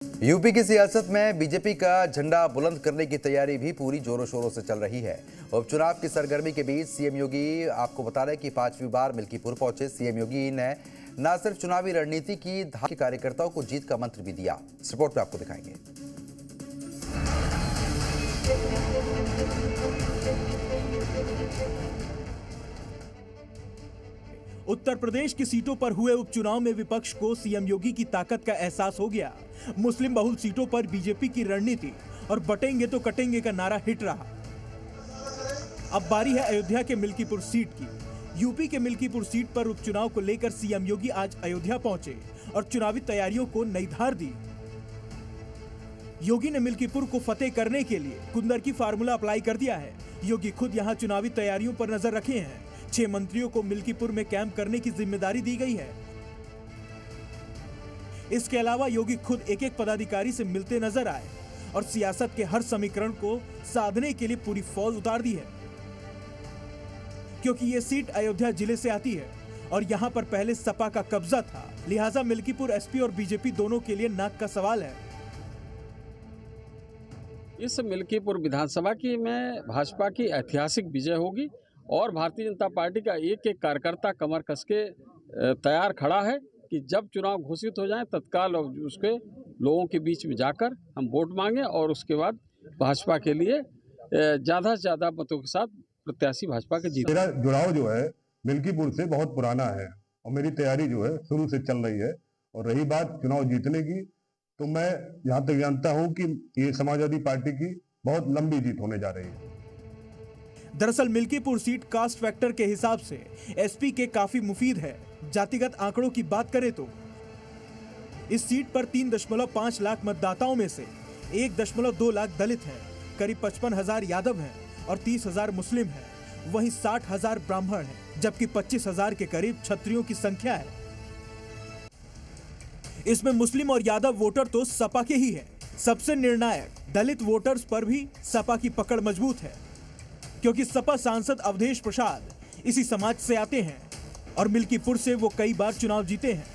UP की सियासत में बीजेपी का झंडा बुलंद करने की तैयारी भी पूरी जोरों शोरों से चल रही है। उपचुनाव की सरगर्मी के बीच सीएम योगी आपको बता रहे कि 5वीं बार मिल्कीपुर पहुंचे। सीएम योगी ने न सिर्फ चुनावी रणनीति की धार कार्यकर्ताओं को जीत का मंत्र भी दिया। इस रिपोर्ट में आपको दिखाएंगे। उत्तर प्रदेश की सीटों पर हुए उपचुनाव में विपक्ष को सीएम योगी की ताकत का एहसास हो गया। मुस्लिम बहुल सीटों पर बीजेपी की रणनीति और बटेंगे तो कटेंगे का नारा हिट रहा। अब बारी है अयोध्या के मिल्कीपुर सीट की। यूपी के मिल्कीपुर सीट पर उपचुनाव को लेकर सीएम योगी आज अयोध्या पहुंचे और चुनावी तैयारियों को नई धार दी। योगी ने मिल्कीपुर को फतेह करने के लिए कुंदर की फार्मूला अप्लाई कर दिया है। योगी खुद यहां चुनावी तैयारियों पर नजर रखे हैं। 6 मंत्रियों को मिल्कीपुर में कैंप करने की जिम्मेदारी दी गई है। इसके अलावा योगी खुद एक एक पदाधिकारी से मिलते नजर आए और सियासत के हर समीकरण को साधने के लिए पूरी फौज उतार दी है, क्योंकि ये सीट अयोध्या जिले से आती है और यहां पर पहले सपा का कब्जा था। लिहाजा मिल्कीपुर एसपी और बीजेपी दोनों के लिए नाक का सवाल है। इस मिल्कीपुर विधानसभा की में भाजपा की ऐतिहासिक विजय होगी और भारतीय जनता पार्टी का एक एक कार्यकर्ता कमर कस के तैयार खड़ा है कि जब चुनाव घोषित हो जाए तत्काल उसके लोगों के बीच में जाकर हम वोट मांगे और उसके बाद भाजपा के लिए ज़्यादा से ज़्यादा मतों के साथ प्रत्याशी भाजपा के जीत। मेरा जुड़ाव जो है मिल्कीपुर से बहुत पुराना है और मेरी तैयारी जो है शुरू से चल रही है। और रही बात चुनाव जीतने की, तो मैं जहाँ तक जानता हूँ कि ये समाजवादी पार्टी की बहुत लंबी जीत होने जा रही है। दरअसल मिल्कीपुर सीट कास्ट फैक्टर के हिसाब से एसपी के काफी मुफीद है। जातिगत आंकड़ों की बात करें तो इस सीट पर 3.5 लाख मतदाताओं में से 1.2 लाख दलित हैं, करीब 55,000 यादव हैं और 30,000 मुस्लिम हैं। वहीं 60,000 ब्राह्मण हैं, जबकि 25,000 के करीब क्षत्रियों की संख्या है। इसमें मुस्लिम और यादव वोटर तो सपा के ही है। सबसे निर्णायक दलित वोटर्स पर भी सपा की पकड़ मजबूत है, क्योंकि सपा सांसद अवधेश प्रसाद इसी समाज से आते हैं और मिल्कीपुर से वो कई बार चुनाव जीते हैं।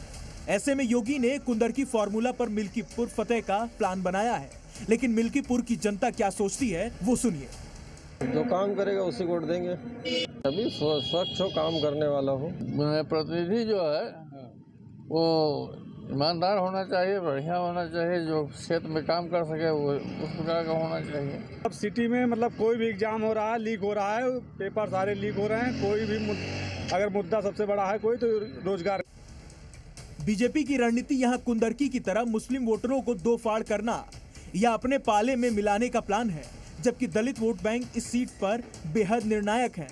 ऐसे में योगी ने कुंदर की फार्मूला पर मिल्कीपुर फतेह का प्लान बनाया है। लेकिन मिल्कीपुर की जनता क्या सोचती है वो सुनिए। जो काम करेगा उसी वोट देंगे। अभी स्वच्छ हो, काम करने वाला हो। प्रतिनिधि जो है वो ईमानदार होना चाहिए, बढ़िया होना चाहिए, जो क्षेत्र में काम कर सके वो उस प्रकार का होना चाहिए। अब सिटी में मतलब कोई भी एग्जाम हो रहा है, लीक हो रहा है, पेपर सारे लीक हो रहे हैं। कोई भी अगर मुद्दा सबसे बड़ा है कोई, तो रोजगार। बीजेपी की रणनीति यहां कुंदरकी की तरह मुस्लिम वोटरों को दो फाड़ करना या अपने पाले में मिलाने का प्लान है, जबकि दलित वोट बैंक इस सीट पर बेहद निर्णायक है।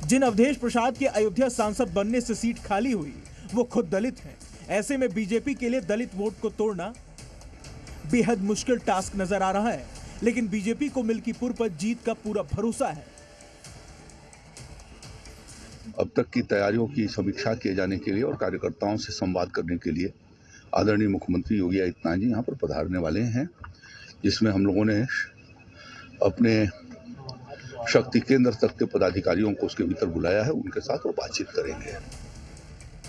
जिन अवधेश प्रसाद के अयोध्या सांसद बनने से सीट खाली हुई वो खुद दलित हैं। ऐसे में बीजेपी के लिए दलित वोट को तोड़ना बेहद मुश्किल टास्क नजर आ रहा है। लेकिन बीजेपी को मिल्कीपुर पर जीत का पूरा भरोसा है। अब तक की तैयारियों की समीक्षा किए जाने के लिए और कार्यकर्ताओं से संवाद करने के लिए आदरणीय मुख्यमंत्री योगी आदित्यनाथ जी यहाँ पर पधारने वाले हैं, जिसमें हम लोगों ने अपने शक्ति केंद्र तक के पदाधिकारियों को उसके भीतर बुलाया है। उनके साथ वो बातचीत करेंगे।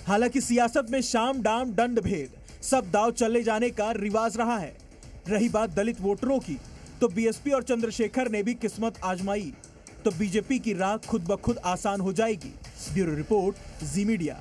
हालांकि सियासत में शाम डाम दंड भेद सब दाव चले जाने का रिवाज रहा है। रही बात दलित वोटरों की, तो बीएसपी और चंद्रशेखर ने भी किस्मत आजमाई तो बीजेपी की राह खुद ब खुद आसान हो जाएगी। ब्यूरो रिपोर्ट, जी मीडिया।